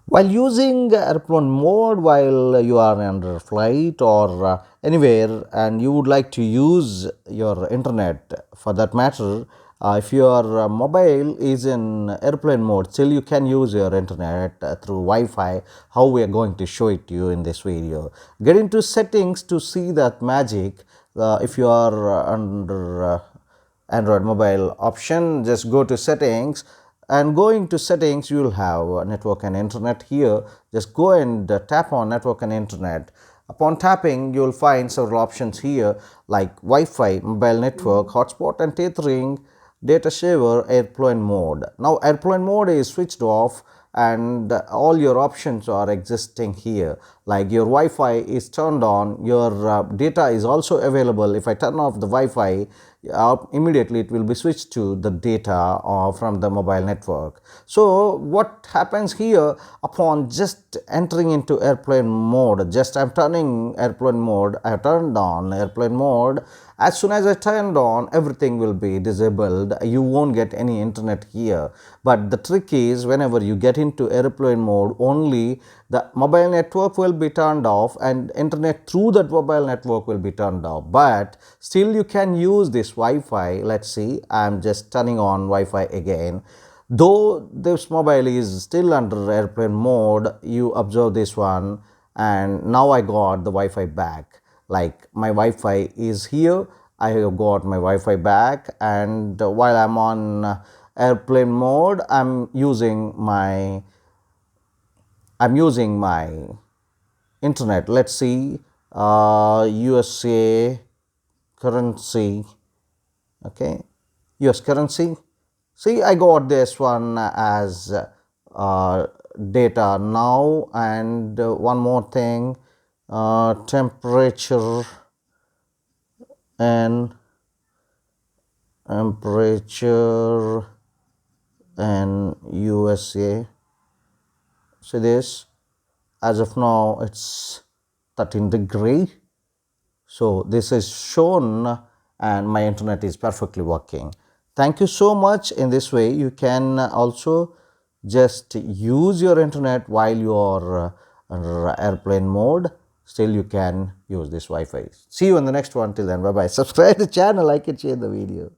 While using airplane mode while you are under flight or anywhere and you would like to use your internet for that matter, if your mobile is in airplane mode, still you can use your internet through Wi-Fi. How we are going to show it to you in this video. Get into settings to see that magic. If you are under Android mobile option, just go to settings, and going to settings you will have network and internet here. Just go and tap on network and internet. Upon tapping you will find several options here like Wi-Fi, mobile network, hotspot and tethering, data saver, airplane mode. Now airplane mode is switched off and all your options are existing here, like your Wi-Fi is turned on, your data is also available. If I turn off the Wi-Fi, immediately it will be switched to the data from the mobile network. So what happens here, upon just entering into airplane mode, just I'm turning airplane mode, I have turned on airplane mode. As soon as I turned on, everything will be disabled. You won't get any internet here. But the trick is, whenever you get into airplane mode, only the mobile network will be turned off and internet through that mobile network will be turned off. But still you can use this Wi-Fi. Let's see, I'm just turning on Wi-Fi again. Though this mobile is still under airplane mode, you observe this one, and now I got the Wi-Fi back. Like my Wi-Fi is here, I have got my Wi-Fi back, and while I'm on airplane mode, I'm using my internet. Let's see, USA currency. Okay, US currency. See, I got this one as data now, and one more thing, temperature and temperature and USA. See this, as of now it's 13 degree. So this is shown and my internet is perfectly working. Thank you so much. In this way you can also just use your internet while you are under airplane mode. Still you can use this Wi-Fi. See you in the next one. Till then, bye bye. Subscribe to the channel, like and share the video.